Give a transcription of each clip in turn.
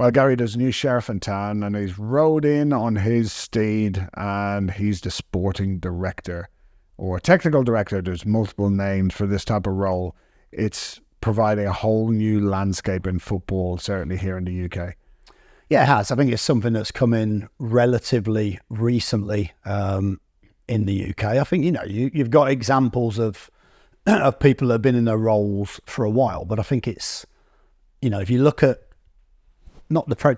Well, Gary, there's a new sheriff in town and he's rode in on his steed and he's the sporting director or technical director. There's multiple names for this type of role. It's providing a whole new landscape in football, certainly here in the UK. Yeah, it has. I think it's something that's come in relatively recently in the UK. I think, you've got examples of people that have been in their roles for a while, but I think it's, if you look at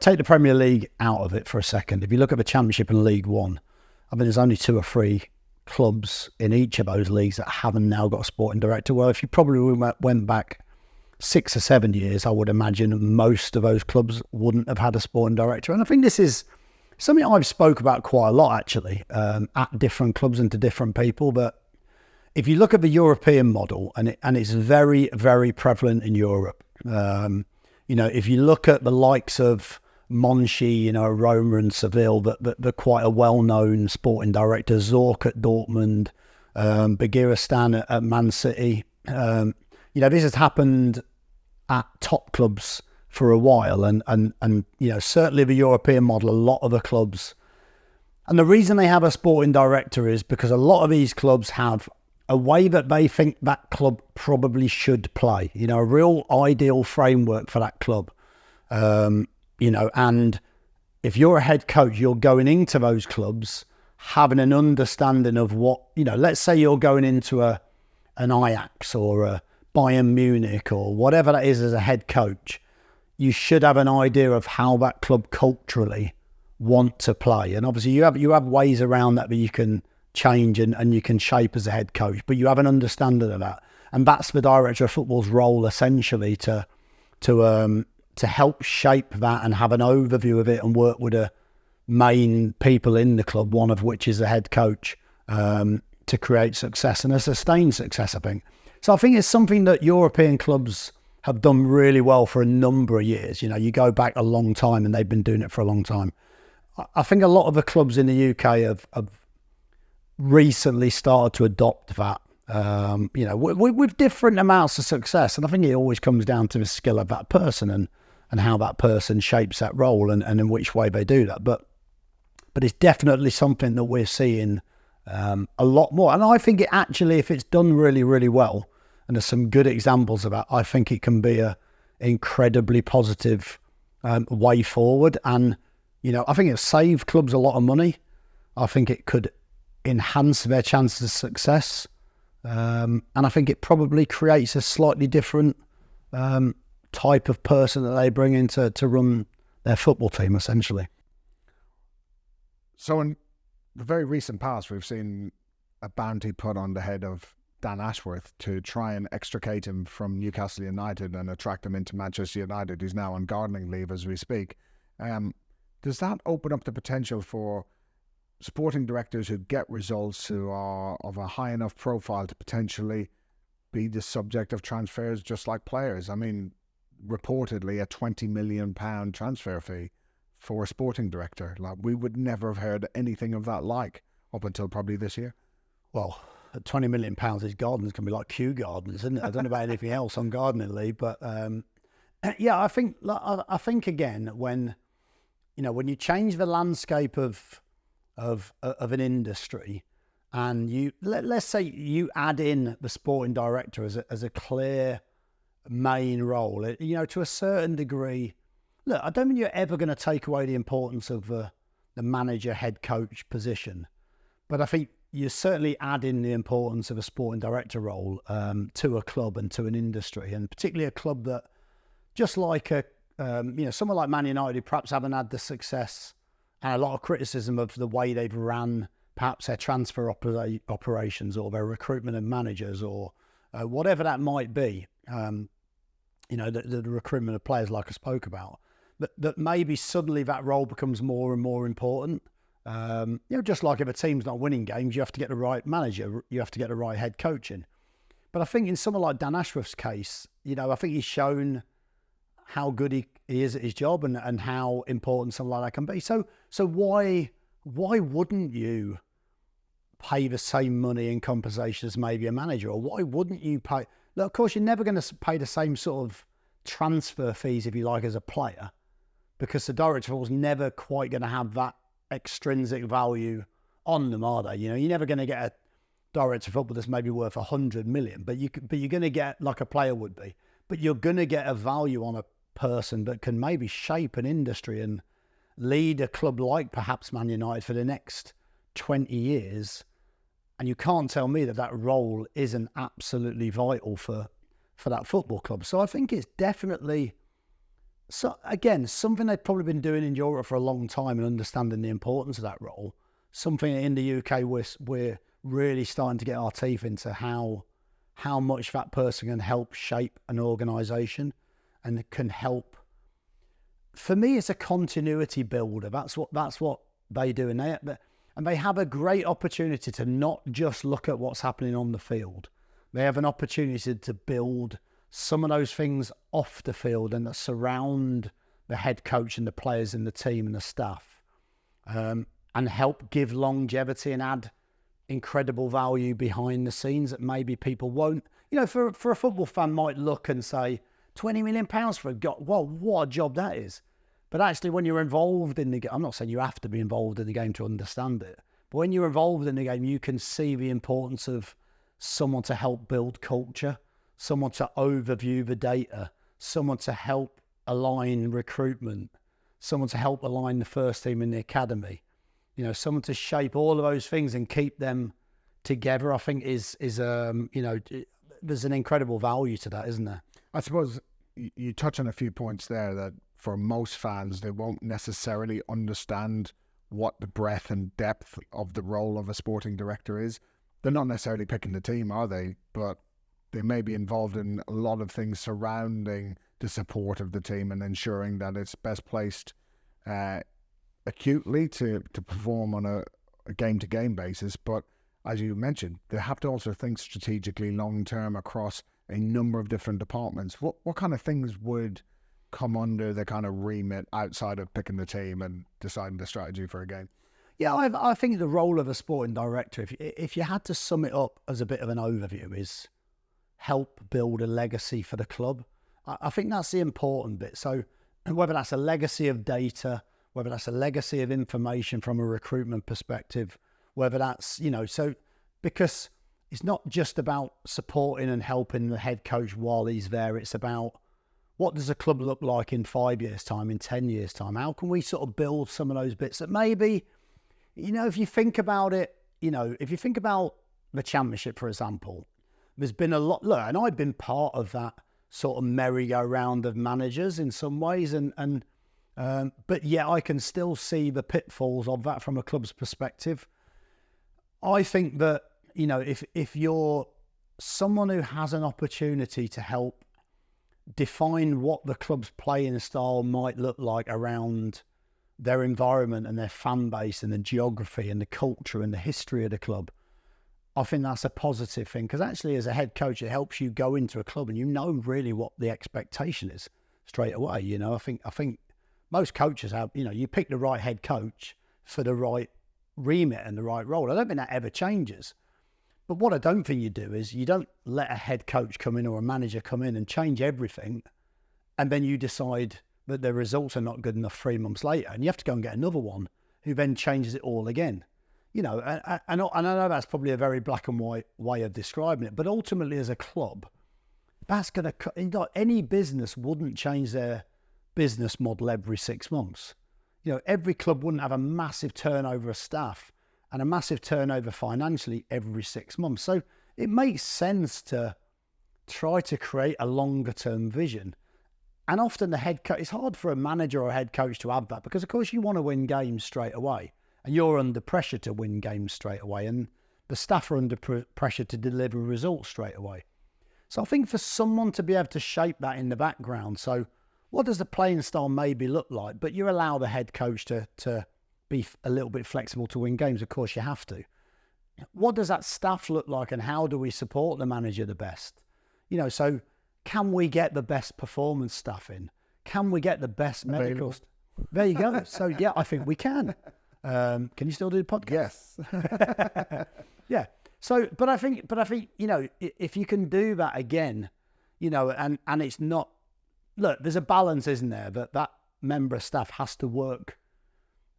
take the Premier League out of it for a second. If you look at the Championship and League One, I mean, there's only 2 or 3 clubs in each of those leagues that haven't now got a sporting director. Well, if you probably went back 6 or 7 years, I would imagine most of those clubs wouldn't have had a sporting director. And I think this is something I've spoke about quite a lot, actually, at different clubs and to different people. But if you look at the European model, and it's very, very prevalent in Europe, if you look at the likes of Monchi, Roma and Seville, they're quite a well-known sporting director, Zorc at Dortmund, Begiristan at Man City. This has happened at top clubs for a while, and certainly the European model, a lot of the clubs. And the reason they have a sporting director is because a lot of these clubs have a way that they think that club probably should play, a real ideal framework for that club. And if you're a head coach, you're going into those clubs having an understanding of what, let's say you're going into an Ajax or a Bayern Munich or whatever that is as a head coach, you should have an idea of how that club culturally want to play. And obviously you have ways around that you can change and you can shape as a head coach, but you have an understanding of that. And that's the director of football's role, essentially, to help shape that and have an overview of it and work with the main people in the club, one of which is the head coach, to create success and a sustained success, I think. So I think it's something that European clubs have done really well for a number of years. You go back a long time and they've been doing it for a long time. I think a lot of the clubs in the UK have recently started to adopt that, with different amounts of success. And I think it always comes down to the skill of that person and how that person shapes that role and in which way they do that. But it's definitely something that we're seeing a lot more. And I think it actually, if it's done really, really well, and there's some good examples of that, I think it can be a incredibly positive way forward. And, I think it'll save clubs a lot of money. I think it could enhance their chances of success. And I think it probably creates a slightly different type of person that they bring in to run their football team, essentially. So in the very recent past, we've seen a bounty put on the head of Dan Ashworth to try and extricate him from Newcastle United and attract him into Manchester United. He's now on gardening leave as we speak. Does that open up the potential for sporting directors who get results, who are of a high enough profile to potentially be the subject of transfers just like players? I mean, reportedly a £20 million transfer fee for a sporting director. Like, we would never have heard anything of that up until probably this year. Well, at £20 million, his gardens can be like Kew Gardens, isn't it? I don't know about anything else on gardening leave, but yeah, I think again, when you change the landscape of an industry, and let's say you add in the sporting director as a clear main role, to a certain degree. Look, I don't think you're ever going to take away the importance of the manager, head coach position, but I think you certainly add in the importance of a sporting director role to a club and to an industry, and particularly a club that, just like someone like Man United, who perhaps haven't had the success and a lot of criticism of the way they've ran perhaps their transfer operations or their recruitment of managers or whatever that might be, the recruitment of players like I spoke about, that maybe suddenly that role becomes more and more important. Just like if a team's not winning games, you have to get the right manager, you have to get the right head coaching. But I think in someone like Dan Ashworth's case, I think he's shown how good he is at his job and how important something like that can be. So why wouldn't you pay the same money in compensation as maybe a manager? Or why wouldn't you pay? Look, of course, you're never going to pay the same sort of transfer fees, if you like, as a player. because the director of football's never quite going to have that extrinsic value on them, are they? You know, you're never going to get a director of football that's maybe worth 100 million, but you're going to get, like a player would be, but you're going to get a value on a person that can maybe shape an industry and lead a club like perhaps Man United for the next 20 years. And you can't tell me that that role isn't absolutely vital for that football club. So I think it's definitely, so again, something they've probably been doing in Europe for a long time and understanding the importance of that role. Something in the UK we're really starting to get our teeth into how much that person can help shape an organisation and can help. For me, it's a continuity builder. That's what they do, and they have a great opportunity to not just look at what's happening on the field. They have an opportunity to build some of those things off the field and that surround the head coach and the players in the team and the staff, and help give longevity and add incredible value behind the scenes that maybe people won't. You know, for a football fan might look and say, £20 million for a guy, well, what a job that is. But actually, when you're involved in the game, I'm not saying you have to be involved in the game to understand it, but when you're involved in the game, you can see the importance of someone to help build culture, someone to overview the data, someone to help align recruitment, someone to help align the first team in the academy, you know, someone to shape all of those things and keep them together. I think is you know, there's an incredible value to that, isn't there? I suppose you touch on a few points there that for most fans, they won't necessarily understand what the breadth and depth of the role of a sporting director is. They're not necessarily picking the team, are they? But they may be involved in a lot of things surrounding the support of the team and ensuring that it's best placed acutely to perform on a game-to-game basis. But as you mentioned, they have to also think strategically long-term across a number of different departments. What kind of things would come under the kind of remit outside of picking the team and deciding the strategy for a game? Yeah, I think the role of a sporting director, if you had to sum it up as a bit of an overview, is help build a legacy for the club. I think that's the important bit. So whether that's a legacy of data, whether that's a legacy of information from a recruitment perspective, whether that's, you know, so because it's not just about supporting and helping the head coach while he's there. It's about what does a club look like in 5 years' time, in 10 years' time? How can we sort of build some of those bits that maybe, you know, if you think about it, you know, if you think about the Championship, for example, there's been a lot, look, and I've been part of that sort of merry-go-round of managers in some ways, but yeah, I can still see the pitfalls of that from a club's perspective. I think that, you know, if you're someone who has an opportunity to help define what the club's playing style might look like around their environment and their fan base and the geography and the culture and the history of the club, I think that's a positive thing, because actually as a head coach, it helps you go into a club and you know really what the expectation is straight away. You know, I think most coaches have, you know, you pick the right head coach for the right remit and the right role. I don't think that ever changes. But what I don't think you do is you don't let a head coach come in or a manager come in and change everything, and then you decide that the results are not good enough 3 months later, and you have to go and get another one who then changes it all again. You know, and I know that's probably a very black and white way of describing it, but ultimately as a club, that's going to, you know, any business wouldn't change their business model every 6 months. You know, every club wouldn't have a massive turnover of staff and a massive turnover financially every 6 months. So it makes sense to try to create a longer term vision. And often the head coach, it's hard for a manager or a head coach to have that, because of course you want to win games straight away and you're under pressure to win games straight away, and the staff are under pressure to deliver results straight away. So I think for someone to be able to shape that in the background, so what does the playing style maybe look like? But you allow the head coach to be a little bit flexible to win games. Of course you have to. What does that staff look like, and how do we support the manager the best? You know, so can we get the best performance staff in? Can we get the best medical? There you go. So yeah, I think we can. Can you still do the podcast? Yes. Yeah. So, but I think, you know, if you can do that again, you know, and it's not, look, there's a balance, isn't there? That member of staff has to work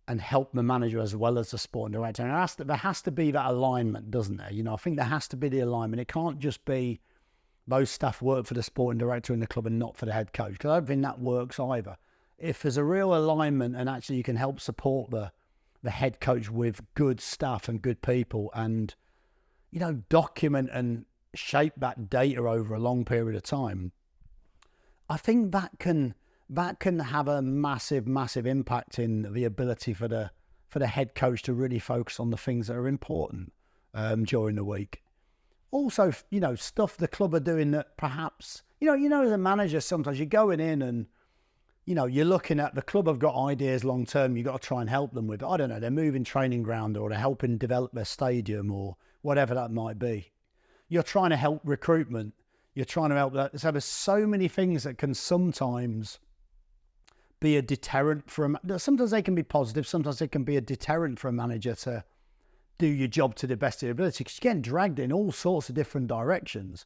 and help the manager as well as the sporting director. And there has to be that alignment, doesn't there? I think there has to be the alignment. It can't just be those staff work for the sporting director in the club and not for the head coach, because I don't think that works either. If there's a real alignment and actually you can help support the head coach with good staff and good people and, document and shape that data over a long period of time, I think that can have a massive, massive impact in the ability for the head coach to really focus on the things that are important during the week. Also, stuff the club are doing that perhaps, as a manager, sometimes you're going in and, you're looking at the club have got ideas long term, you've got to try and help them with, I don't know, they're moving training ground or they're helping develop their stadium or whatever that might be. You're trying to help recruitment. You're trying to help that. So there's so many things that can sometimes be a deterrent for sometimes they can be positive, sometimes they can be a deterrent for a manager to do your job to the best of your ability, because you're getting dragged in all sorts of different directions.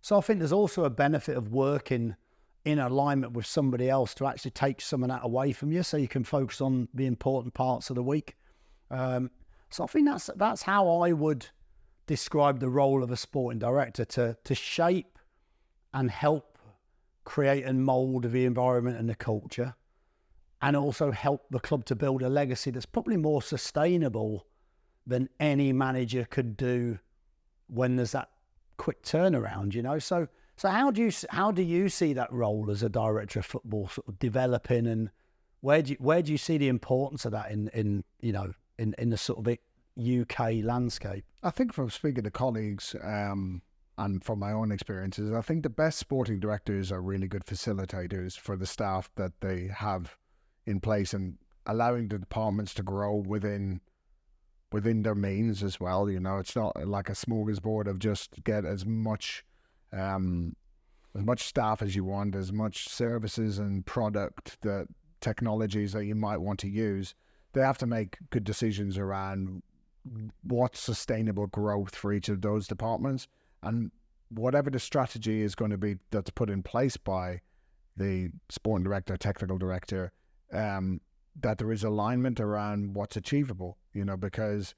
So I think there's also a benefit of working in alignment with somebody else to actually take some of that away from you so you can focus on the important parts of the week. So I think that's how I would describe the role of a sporting director, to shape and help create and mould the environment and the culture, and also help the club to build a legacy that's probably more sustainable than any manager could do when there's that quick turnaround, So how do you see that role as a director of football sort of developing, and where do you see the importance of that in the sort of UK landscape? I think from speaking to colleagues and from my own experiences, I think the best sporting directors are really good facilitators for the staff that they have in place, and allowing the departments to grow within their means as well. It's not like a smorgasbord of just get as much staff as you want, as much services and product, that technologies that you might want to use. They have to make good decisions around what's sustainable growth for each of those departments, and whatever the strategy is going to be that's put in place by the sporting director, technical director, that there is alignment around what's achievable, because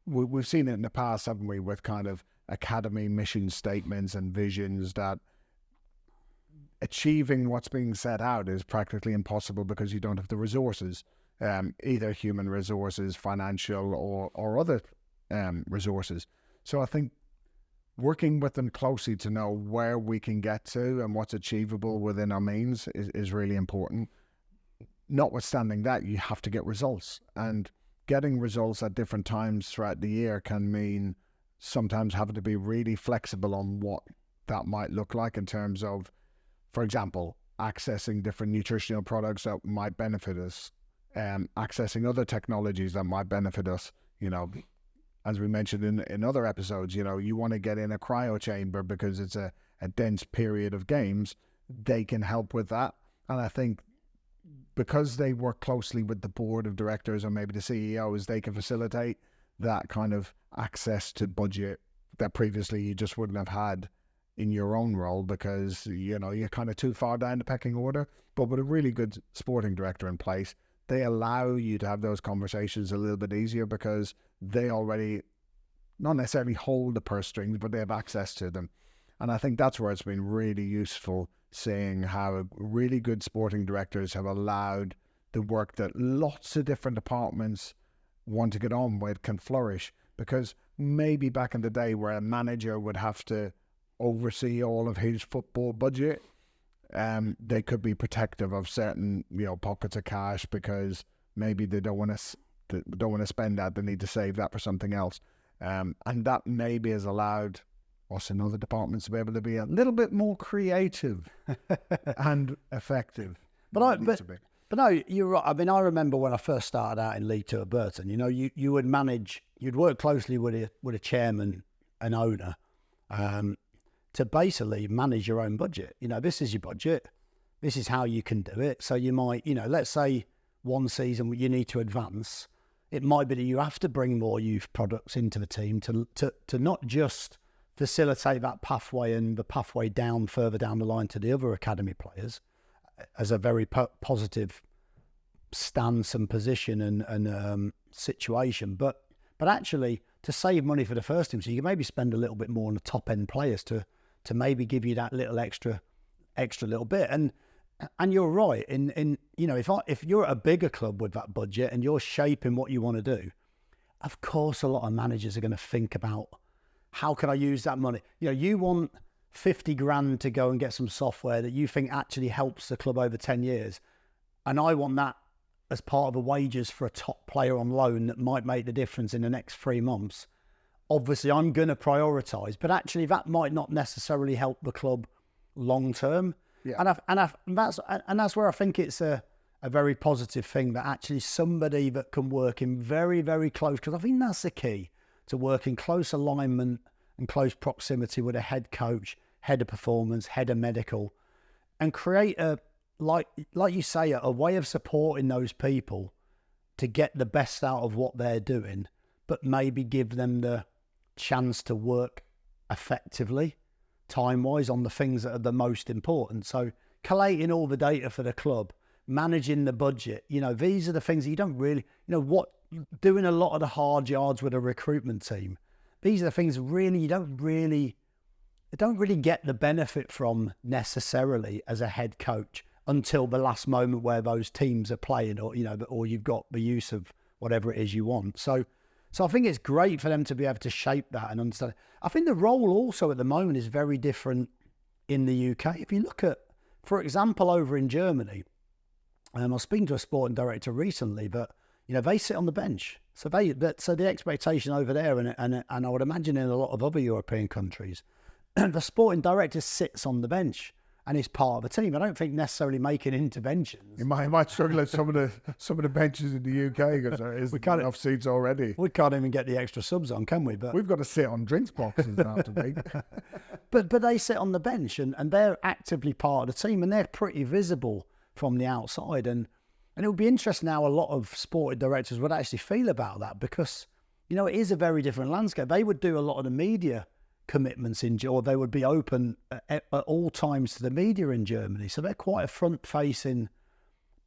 we've seen it in the past, haven't we, with kind of academy mission statements and visions, that achieving what's being set out is practically impossible because you don't have the resources, either human resources, financial or other resources. So I think working with them closely to know where we can get to and what's achievable within our means is really important. Notwithstanding that, you have to get results, and getting results at different times throughout the year can mean sometimes having to be really flexible on what that might look like in terms of, for example, accessing different nutritional products that might benefit us, accessing other technologies that might benefit us. As we mentioned in other episodes, you want to get in a cryo chamber because it's a dense period of games. They can help with that. And I think because they work closely with the board of directors or maybe the CEOs, they can facilitate that kind of access to budget that previously you just wouldn't have had in your own role, because you're kind of too far down the pecking order. But with a really good sporting director in place, they allow you to have those conversations a little bit easier, because they already not necessarily hold the purse strings, but they have access to them. And I think that's where it's been really useful, seeing how really good sporting directors have allowed the work that lots of different departments want to get on with can flourish. Because maybe back in the day where a manager would have to oversee all of his football budget, they could be protective of certain pockets of cash, because maybe they don't want to spend that, they need to save that for something else, and that maybe has allowed us in other departments to be able to be a little bit more creative and effective. But no, you're right. I mean, I remember when I first started out in League Two at Burton, you would manage, you'd work closely with a chairman and owner to basically manage your own budget. This is your budget. This is how you can do it. So you might, let's say one season you need to advance. It might be that you have to bring more youth products into the team to not just facilitate that pathway and the pathway down further down the line to the other academy players, as a very positive stance and position and situation, but actually to save money for the first team, so you can maybe spend a little bit more on the top end players to maybe give you that little extra little bit. And you're right in if you're at a bigger club with that budget and you're shaping what you want to do, of course a lot of managers are going to think about, how can I use that money? You want 50 grand to go and get some software that you think actually helps the club over 10 years, and I want that as part of the wages for a top player on loan that might make the difference in the next 3 months. Obviously I'm going to prioritise, but actually that might not necessarily help the club long term. Yeah. And that's where I think it's a very positive thing, that actually somebody that can work in very, very close, because I think that's the key, to work in close alignment and close proximity with a head coach, head of performance, head of medical, and create like you say, a way of supporting those people to get the best out of what they're doing, but maybe give them the chance to work effectively, time-wise, on the things that are the most important. So collating all the data for the club, managing the budget, these are the things that you don't really, doing a lot of the hard yards with a recruitment team. These are the things really you don't really get the benefit from necessarily as a head coach until the last moment where those teams are playing, or you've got the use of whatever it is you want. So I think it's great for them to be able to shape that and understand. I think the role also at the moment is very different in the UK. If you look at, for example, over in Germany, I was speaking to a sporting director recently, but they sit on the bench. So the expectation over there, and I would imagine in a lot of other European countries, the sporting director sits on the bench and is part of a team. I don't think necessarily making interventions. You might struggle at some of the benches in the UK because there is enough seats already. We can't even get the extra subs on, can we? But we've got to sit on drinks boxes now to be. But they sit on the bench and they're actively part of the team, and they're pretty visible from the outside. And it would be interesting how a lot of sporting directors would actually feel about that, because it is a very different landscape. They would do a lot of the media commitments or they would be open at all times to the media in Germany. So they're quite a front-facing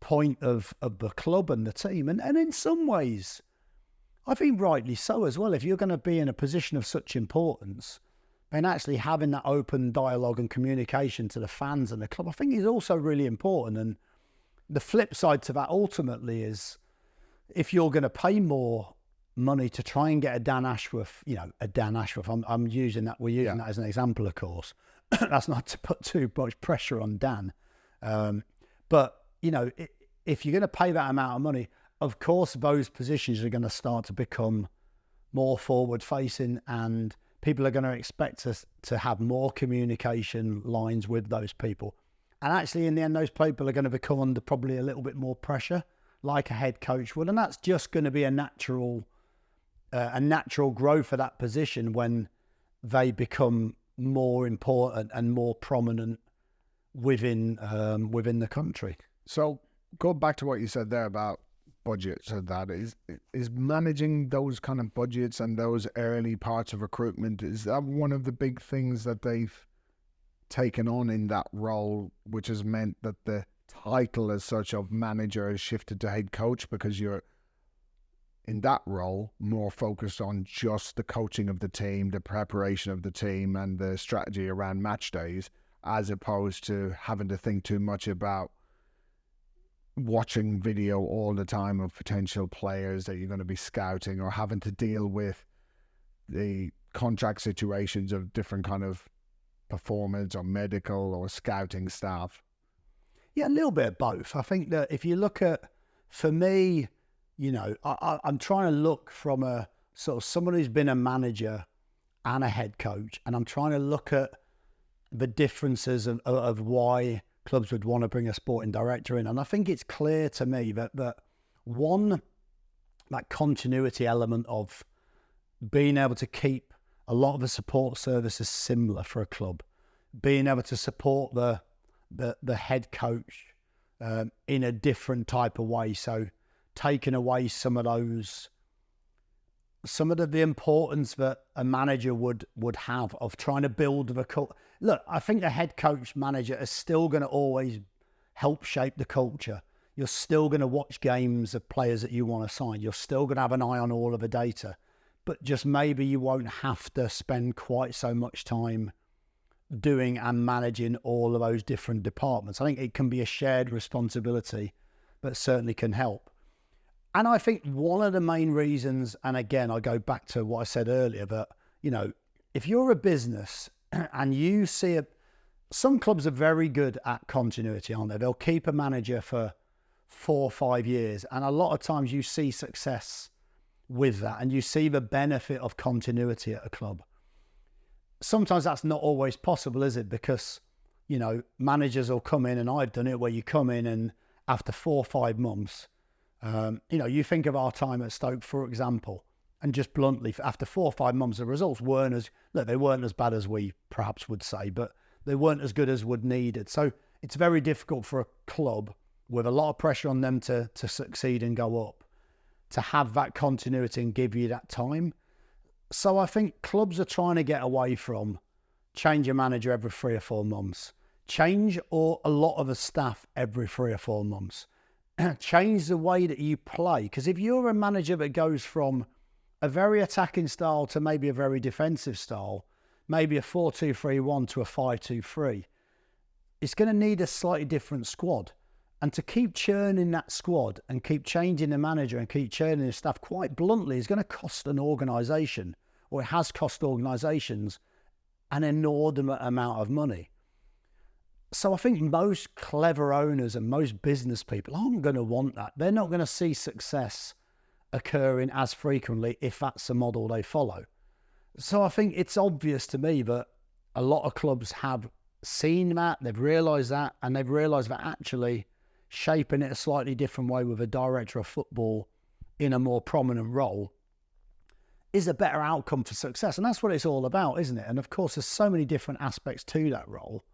point of the club and the team. And in some ways, I think rightly so as well. If you're going to be in a position of such importance, then actually having that open dialogue and communication to the fans and the club, I think, is also really important. And the flip side to that ultimately is, if you're going to pay more money to try and get a Dan Ashworth, I'm using that, we're using that as an example, of course. That's not to put too much pressure on Dan. But, if you're going to pay that amount of money, of course, those positions are going to start to become more forward facing, and people are going to expect us to have more communication lines with those people. And actually, in the end, those people are going to become under probably a little bit more pressure, like a head coach would. And that's just going to be a natural growth of that position when they become more important and more prominent within the country. So go back to what you said there about budgets, and that is managing those kind of budgets and those early parts of recruitment. Is that one of the big things that they've taken on in that role, which has meant that the title as such of manager has shifted to head coach, because you're in that role more focused on just the coaching of the team, the preparation of the team, and the strategy around match days, as opposed to having to think too much about watching video all the time of potential players that you're going to be scouting, or having to deal with the contract situations of different kind of performance or medical or scouting staff. Yeah, a little bit of both. I think that if you look at, for me, I'm trying to look from a sort of someone who's been a manager and a head coach, and I'm trying to look at the differences of why clubs would want to bring a sporting director in. And I think it's clear to me that one, that continuity element of being able to keep a lot of the support services similar for a club, being able to support the head coach in a different type of way. So taking away some of the importance that a manager would have of trying to build the culture. Look, I think the head coach manager is still going to always help shape the culture. You're still going to watch games of players that you want to sign. You're still going to have an eye on all of the data, but just maybe you won't have to spend quite so much time doing and managing all of those different departments. I think it can be a shared responsibility, but certainly can help. And I think one of the main reasons, and again, I go back to what I said earlier, but if you're a business and you see some clubs are very good at continuity, aren't they? They'll keep a manager for 4 or 5 years. And a lot of times you see success with that and you see the benefit of continuity at a club. Sometimes that's not always possible, is it? Because, managers will come in, and I've done it, where you come in and after 4 or 5 months, you think of our time at Stoke, for example, and just bluntly, after 4 or 5 months, the results weren't as bad as we perhaps would say, but they weren't as good as would needed. So it's very difficult for a club with a lot of pressure on them to succeed and go up, to have that continuity and give you that time. So I think clubs are trying to get away from change your manager every 3 or 4 months, change or a lot of the staff every 3 or 4 months, change the way that you play. Because if you're a manager that goes from a very attacking style to maybe a very defensive style, maybe a 4-2-3-1 to a 5-2-3, it's going to need a slightly different squad. And to keep churning that squad and keep changing the manager and keep churning the staff, quite bluntly, is going to cost an organisation, or it has cost organisations, an inordinate amount of money. So I think most clever owners and most business people aren't going to want that. They're not going to see success occurring as frequently if that's the model they follow. So I think it's obvious to me that a lot of clubs have seen that, they've realised that, and they've realised that actually shaping it a slightly different way with a director of football in a more prominent role is a better outcome for success. And that's what it's all about, isn't it? And of course, there's so many different aspects to that role.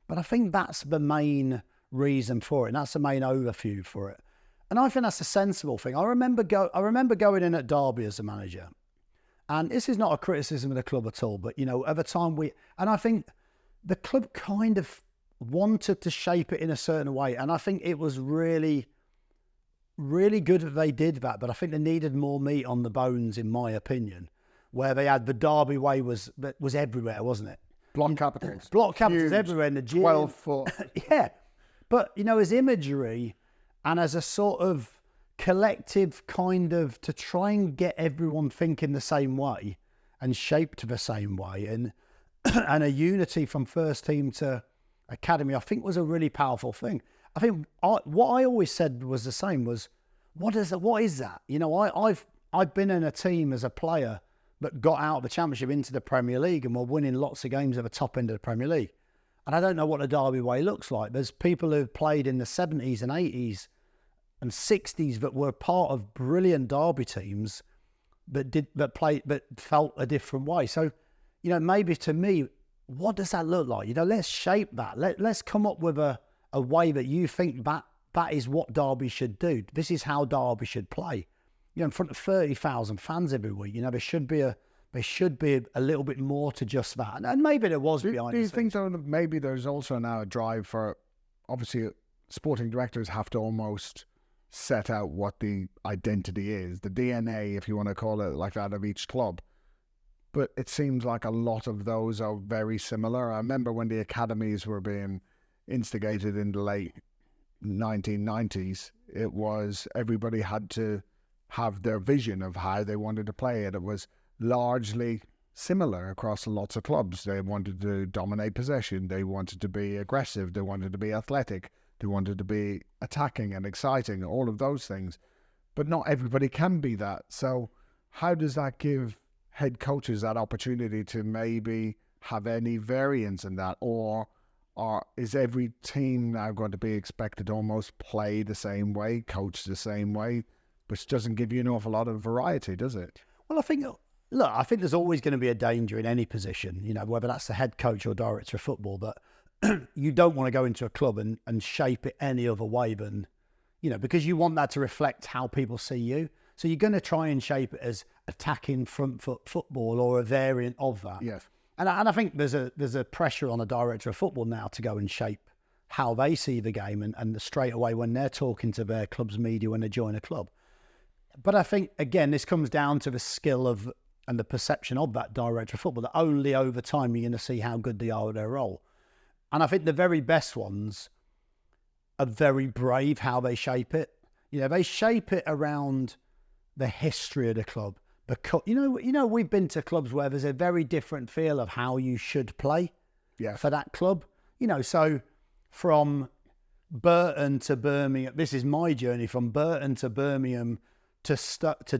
But I think that's the main reason for it. And that's the main overview for it. And I think that's a sensible thing. I remember going in at Derby as a manager. And this is not a criticism of the club at all. But, at the time I think the club kind of wanted to shape it in a certain way. And I think it was really, really good that they did that. But I think they needed more meat on the bones, in my opinion, where they had the Derby way was everywhere, wasn't it? Block capitals. Block capitals everywhere in the gym. 12 foot. Yeah. But, as imagery and as a sort of collective kind of to try and get everyone thinking the same way and shaped the same way and a unity from first team to academy, I think was a really powerful thing. I think what I always said was the same, was what is that? I've been in a team as a player that got out of the Championship into the Premier League and were winning lots of games at the top end of the Premier League. And I don't know what the Derby way looks like. There's people who've played in the 70s and 80s and 60s that were part of brilliant Derby teams that felt a different way. So, maybe to me, what does that look like? Let's shape that. Let's come up with a way that you think that is what Derby should do. This is how Derby should play. In front of 30,000 fans every week. There should be a little bit more to just that. And maybe there was behind. Do you think though that maybe there's also now a drive for, obviously, sporting directors have to almost set out what the identity is, the DNA, if you want to call it like that, of each club. But it seems like a lot of those are very similar. I remember when the academies were being instigated in the late 1990s, it was everybody had to have their vision of how they wanted to play it. It was largely similar across lots of clubs. They wanted to dominate possession. They wanted to be aggressive. They wanted to be athletic. They wanted to be attacking and exciting, all of those things. But not everybody can be that. So how does that give head coaches that opportunity to maybe have any variance in that? Or is every team now going to be expected to almost play the same way, coach the same way, which doesn't give you an awful lot of variety, does it? Well, I think there's always going to be a danger in any position, whether that's the head coach or director of football, that you don't want to go into a club and shape it any other way than, because you want that to reflect how people see you. So you're going to try and shape it as attacking front foot football or a variant of that. Yes. And I think there's a pressure on a director of football now to go and shape how they see the game and straight away when they're talking to their club's media when they join a club. But I think, again, this comes down to the skill of and the perception of that director of football, that only over time you're going to see how good they are at their role. And I think the very best ones are very brave how they shape it. They shape it around the history of the club. Because, we've been to clubs where there's a very different feel of how you should play for that club. So from Burton to Birmingham, this is my journey from Burton to Birmingham to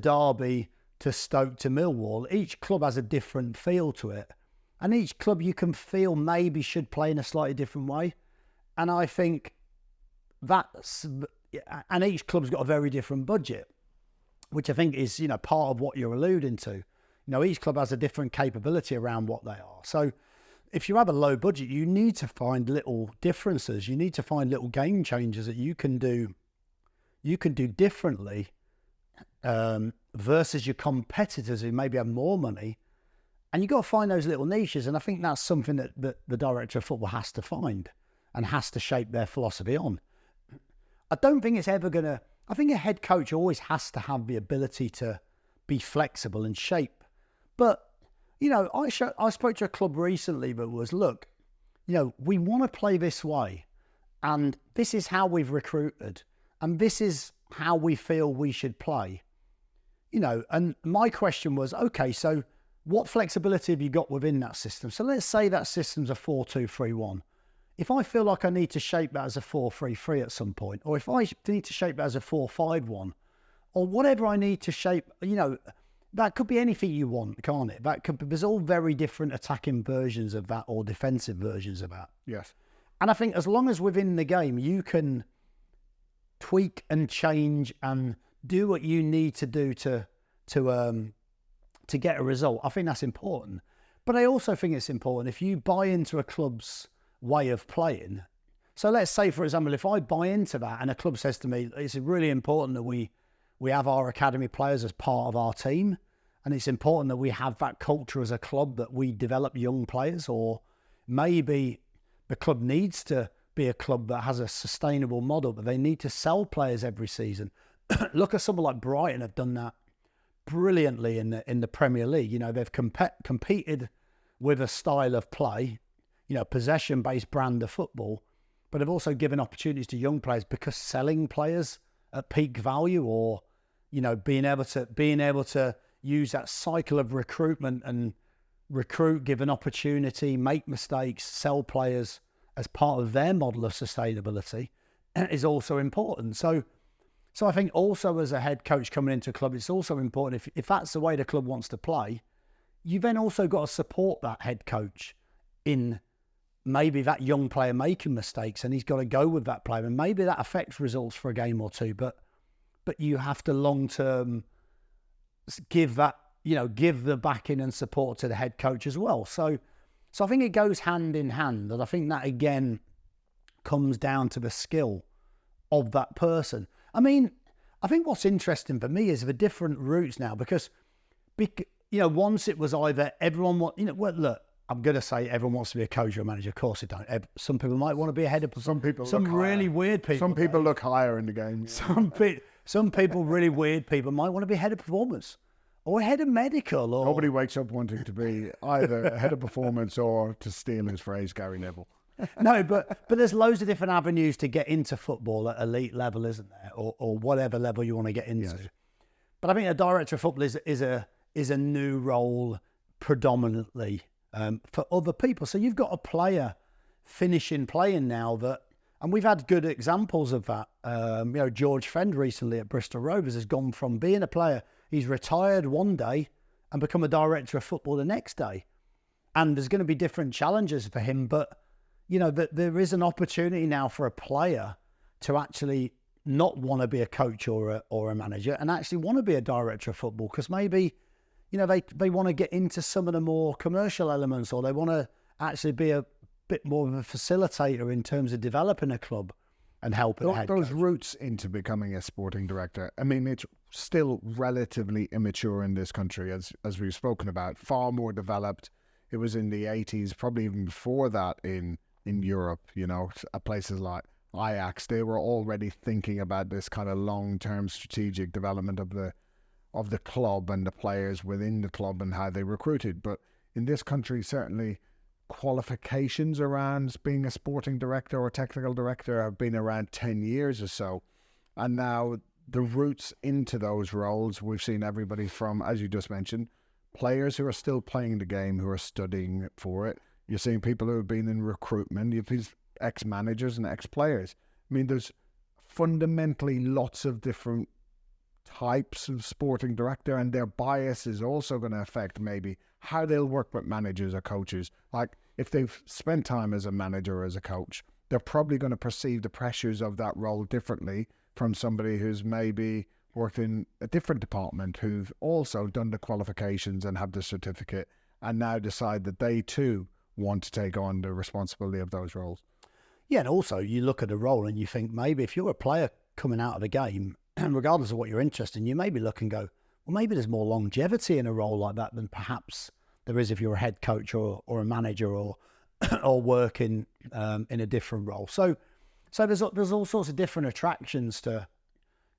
Derby to Stoke to Millwall. Each club has a different feel to it. And each club you can feel maybe should play in a slightly different way. And I think and each club's got a very different budget, which I think is, part of what you're alluding to. Each club has a different capability around what they are. So if you have a low budget, you need to find little differences. You need to find little game changers that you can do differently versus your competitors who maybe have more money. And you've got to find those little niches. And I think that's something that the director of football has to find and has to shape their philosophy on. I don't think it's ever going to... I think a head coach always has to have the ability to be flexible and shape. But, I spoke to a club recently that was, look, we want to play this way. And this is how we've recruited. And this is how we feel we should play. And my question was, okay, so what flexibility have you got within that system? So let's say that system's a 4-2-3-1. If I feel like I need to shape that as a 4-3-3 at some point, or if I need to shape that as a 4-5-1, or whatever I need to shape, that could be anything you want, can't it? There's all very different attacking versions of that or defensive versions of that. Yes. And I think as long as within the game you can tweak and change and do what you need to do to get a result, I think that's important. But I also think it's important if you buy into a club's way of playing. So let's say, for example, if I buy into that and a club says to me, it's really important that we have our academy players as part of our team, and it's important that we have that culture as a club that we develop young players, or maybe the club needs to be a club that has a sustainable model, but they need to sell players every season. Look at someone like Brighton have done that brilliantly in the Premier League. They've competed with a style of play, possession-based brand of football, but they've also given opportunities to young players because selling players at peak value, or being able to use that cycle of recruitment and recruit, give an opportunity, make mistakes, sell players as part of their model of sustainability is also important. So I think also as a head coach coming into a club, it's also important if that's the way the club wants to play, you then also got to support that head coach in maybe that young player making mistakes, and he's got to go with that player, and maybe that affects results for a game or two, but you have to long term give the backing and support to the head coach as well. So I think it goes hand in hand, and I think that again comes down to the skill of that person. I mean, I think what's interesting for me is the different routes now, because once it was either everyone look, I'm going to say everyone wants to be a coach or a manager. Of course they don't. Some people might want to be a head of... Some really weird people. Some people look higher in the game. Some people, really weird people, might want to be head of performance or head of medical. Or... Nobody wakes up wanting to be either a head of performance or, to steal his phrase, Gary Neville. No, but there's loads of different avenues to get into football at elite level, isn't there? Or whatever level you want to get into. Yes. But I think a director of football is a new role predominantly for other people. So you've got a player finishing playing now and we've had good examples of that. George Fend recently at Bristol Rovers has gone from being a player, he's retired one day and become a director of football the next day. And there's going to be different challenges for him, but that there is an opportunity now for a player to actually not want to be a coach or a manager and actually want to be a director of football, because maybe they want to get into some of the more commercial elements, or they want to actually be a bit more of a facilitator in terms of developing a club and helping the head coach. Those routes into becoming a sporting director, I mean, it's still relatively immature in this country, as we've spoken about, far more developed. It was in the 80s, probably even before that, in in Europe, at places like Ajax. They were already thinking about this kind of long-term strategic development of the club and the players within the club and how they recruited. But in this country, certainly qualifications around being a sporting director or technical director have been around 10 years or so. And now the routes into those roles, we've seen everybody from, as you just mentioned, players who are still playing the game, who are studying for it. You're seeing people who have been in recruitment. You've these ex-managers and ex-players. I mean, there's fundamentally lots of different types of sporting director, and their bias is also going to affect maybe how they'll work with managers or coaches. Like if they've spent time as a manager or as a coach, they're probably going to perceive the pressures of that role differently from somebody who's maybe worked in a different department, who've also done the qualifications and have the certificate, and now decide that they too want to take on the responsibility of those roles. Yeah, and also you look at a role and you think maybe if you're a player coming out of the game, and regardless of what you're interested in, you maybe look and go, well, maybe there's more longevity in a role like that than perhaps there is if you're a head coach or a manager or or working in a different role. So there's all sorts of different attractions to,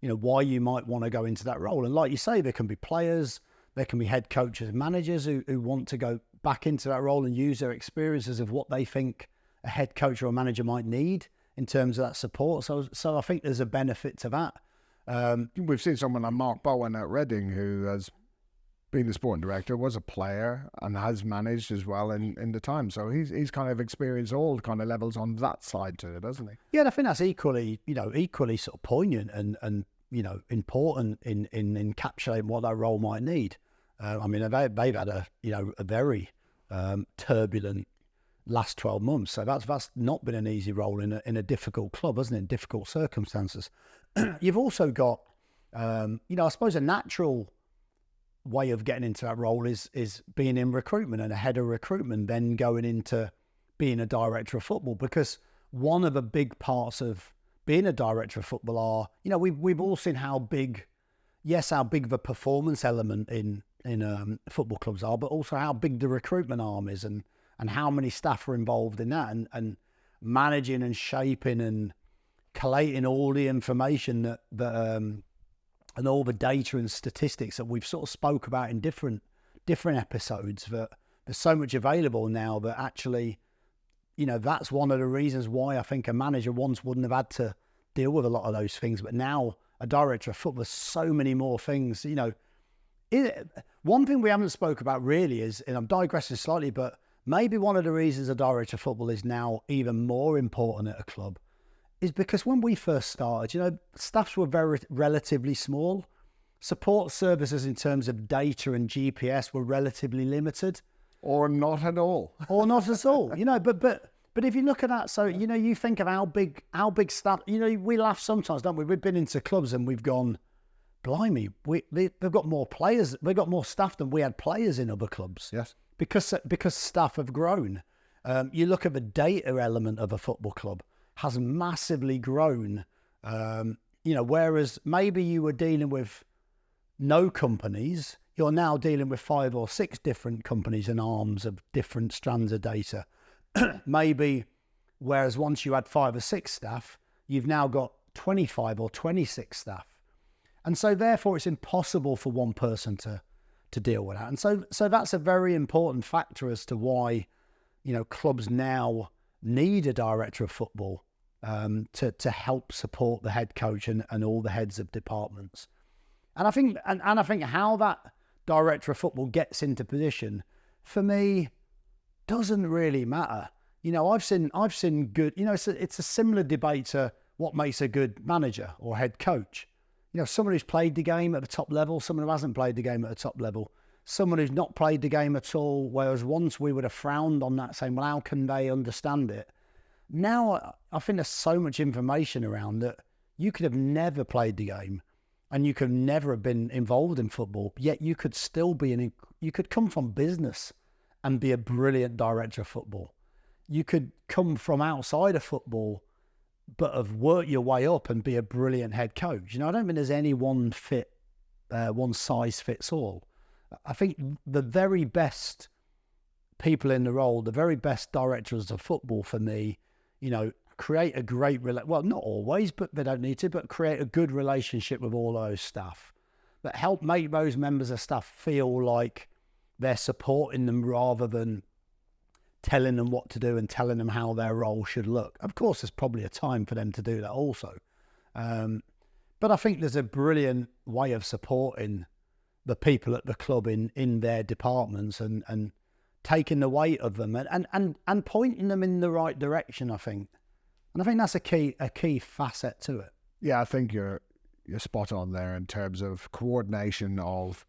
why you might want to go into that role. And like you say, there can be players, there can be head coaches and managers who want to go back into that role and use their experiences of what they think a head coach or a manager might need in terms of that support. So I think there's a benefit to that. We've seen someone like Mark Bowen at Reading, who has been the sporting director, was a player, and has managed as well in the time. So he's kind of experienced all kind of levels on that side to it, hasn't he? Yeah, and I think that's equally sort of poignant and important in encapsulating what that role might need. I mean, they've had a very turbulent last 12 months. So that's not been an easy role in a difficult club, hasn't it? In difficult circumstances. You've also got, I suppose a natural way of getting into that role is being in recruitment and a head of recruitment, then going into being a director of football, because one of the big parts of being a director of football are, we've all seen how big the performance element in football clubs are, but also how big the recruitment arm is and how many staff are involved in that and managing and shaping and collating all the information that and all the data and statistics that we've sort of spoke about in different episodes. That there's so much available now that actually, that's one of the reasons why I think a manager once wouldn't have had to deal with a lot of those things. But now a director of football, there's so many more things. One thing we haven't spoke about really is, and I'm digressing slightly, but maybe one of the reasons a director of football is now even more important at a club is because when we first started, staffs were very relatively small. Support services in terms of data and GPS were relatively limited. Or not at all. Or not at all. But if you look at that, so, you think of how big staff, we laugh sometimes, don't we? We've been into clubs and we've gone, blimey, they've got more players, they've got more staff than we had players in other clubs. Yes. Because staff have grown. You look at the data element of a football club has massively grown. Whereas maybe you were dealing with no companies, you're now dealing with 5 or 6 different companies and arms of different strands of data. Maybe, whereas once you had 5 or 6 staff, you've now got 25 or 26 staff. And so therefore it's impossible for one person to deal with that. And so that's a very important factor as to why, clubs now need a director of football to help support the head coach and all the heads of departments. And I think how that director of football gets into position, for me, doesn't really matter. I've seen good. It's a similar debate to what makes a good manager or head coach. Someone who's played the game at the top level, someone who hasn't played the game at the top level, someone who's not played the game at all. Whereas once we would have frowned on that, saying, well, how can they understand it? Now, I think there's so much information around that you could have never played the game and you could never have been involved in football, yet you could still you could come from business and be a brilliant director of football. You could come from outside of football, but have worked your way up and be a brilliant head coach. I don't think there's any one size fits all. I think the very best people in the role, the very best directors of football for me, create a great, well, not always, but they don't need to, but create a good relationship with all those staff that help make those members of staff feel like they're supporting them rather than telling them what to do and telling them how their role should look. Of course, there's probably a time for them to do that also. But I think there's a brilliant way of supporting the people at the club in their departments and taking the weight of them and pointing them in the right direction, I think. And I think that's a key facet to it. Yeah, I think you're spot on there in terms of coordination of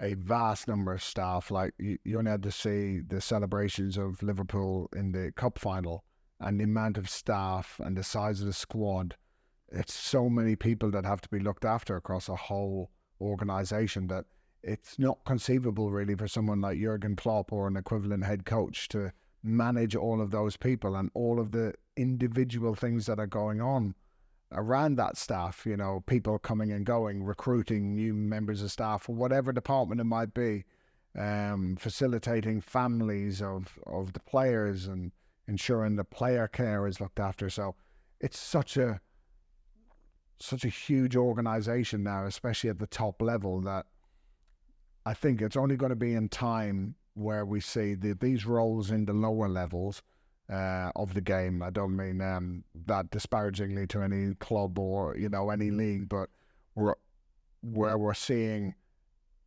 a vast number of staff. Like you only had to see the celebrations of Liverpool in the cup final and the amount of staff and the size of the squad. It's so many people that have to be looked after across a whole organisation that it's not conceivable really for someone like Jurgen Klopp or an equivalent head coach to manage all of those people and all of the individual things that are going on around that staff, people coming and going, recruiting new members of staff or whatever department it might be, facilitating families of the players and ensuring the player care is looked after. So it's such a huge organisation now, especially at the top level, that I think it's only going to be in time where we see these roles in the lower levels of the game. I don't mean that disparagingly to any club or any league, but where we're seeing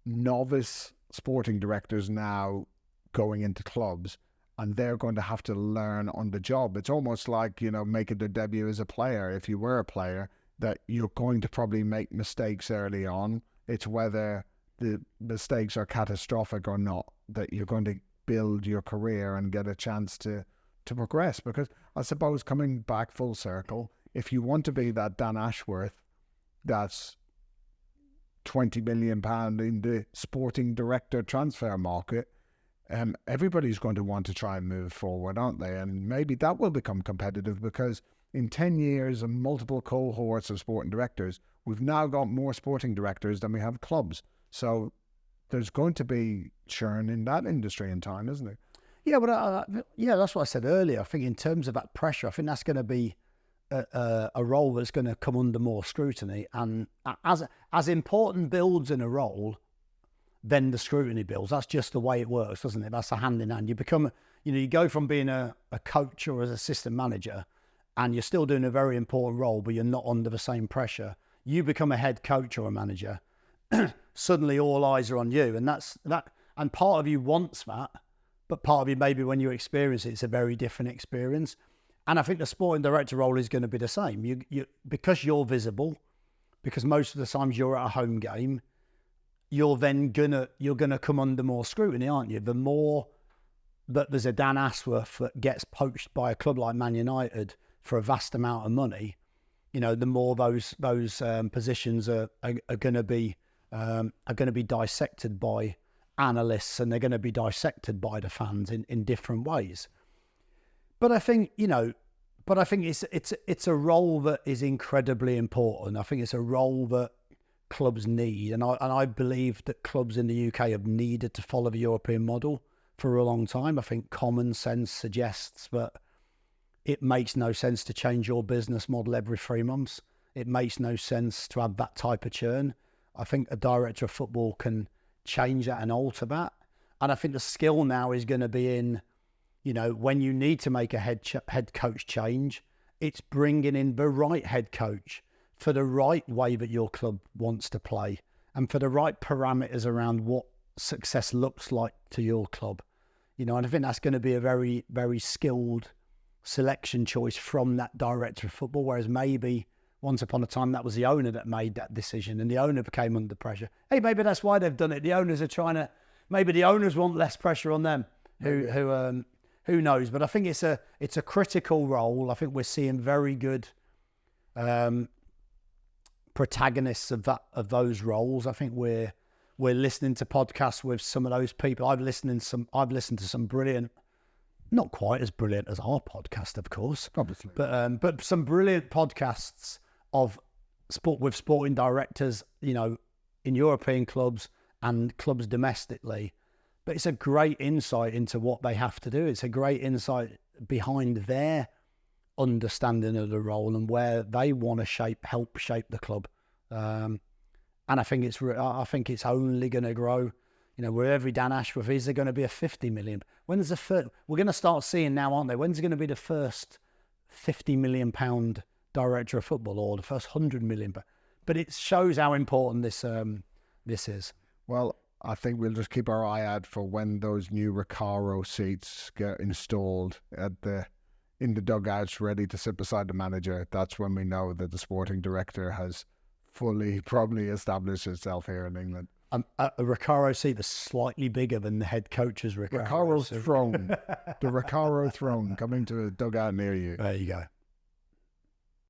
novice sporting directors now going into clubs, and they're going to have to learn on the job. It's almost like making their debut as a player. If you were a player, that you're going to probably make mistakes early on. It's whether the mistakes are catastrophic or not that you're going to build your career and get a chance to progress. Because I suppose, coming back full circle, if you want to be that Dan Ashworth that's £20 million in the sporting director transfer market, everybody's going to want to try and move forward, aren't they? And maybe that will become competitive, because in 10 years and multiple cohorts of sporting directors, we've now got more sporting directors than we have clubs. So there's going to be churn in that industry in time, isn't there? Yeah, but that's what I said earlier. I think in terms of that pressure, I think that's going to be a role that's going to come under more scrutiny. And as important builds in a role, then the scrutiny builds. That's just the way it works, doesn't it? That's a hand in hand. You become, you go from being a coach or as assistant manager, and you're still doing a very important role, but you're not under the same pressure. You become a head coach or a manager, suddenly all eyes are on you. And that's that. And part of you wants that, but part of you, maybe when you experience it, it's a very different experience. And I think the sporting director role is going to be the same. You because you're visible, because most of the times you're at a home game, you're gonna come under more scrutiny, aren't you? The more that there's a Dan Ashworth that gets poached by a club like Man United for a vast amount of money, the more those positions are going to be dissected by analysts, and they're going to be dissected by the fans in different ways. But I think it's a role that is incredibly important. I think it's a role that clubs need, and I believe that clubs in the UK have needed to follow the European model for a long time. I think common sense suggests that it makes no sense to change your business model every 3 months. It makes no sense to have that type of churn. I think a director of football can change that and alter that. And I think the skill now is going to be in, when you need to make a head coach change, it's bringing in the right head coach for the right way that your club wants to play and for the right parameters around what success looks like to your club. And I think that's going to be a very, very skilled selection choice from that director of football, whereas maybe once upon a time that was the owner that made that decision, and the owner became under pressure. Hey, maybe that's why they've done it. The owners are maybe the owners want less pressure on them. Who knows? But I think it's a critical role. I think we're seeing very good protagonists of those roles. I think we're listening to podcasts with some of those people. I've listened to some brilliant, not quite as brilliant as our podcast, of course, obviously, but some brilliant podcasts of sport with sporting directors, in European clubs and clubs domestically, But it's a great insight into what they have to do. It's a great insight behind their understanding of the role and where they want to help shape the club. And I think it's only going to grow. You know, wherever Dan Ashworth is, there going to be a 50 million. When's the first? We're going to start seeing now, aren't they? When's going to be the first 50 million pound director of football, or the first 100 million? But it shows how important this is. Well, I think we'll just keep our eye out for when those new Recaro seats get installed in the dugouts, ready to sit beside the manager. That's when we know that the sporting director has fully probably established itself here in England. A Recaro seat that's slightly bigger than the head coach's Recaro throne. The Recaro throne coming to a dugout near you. There you go.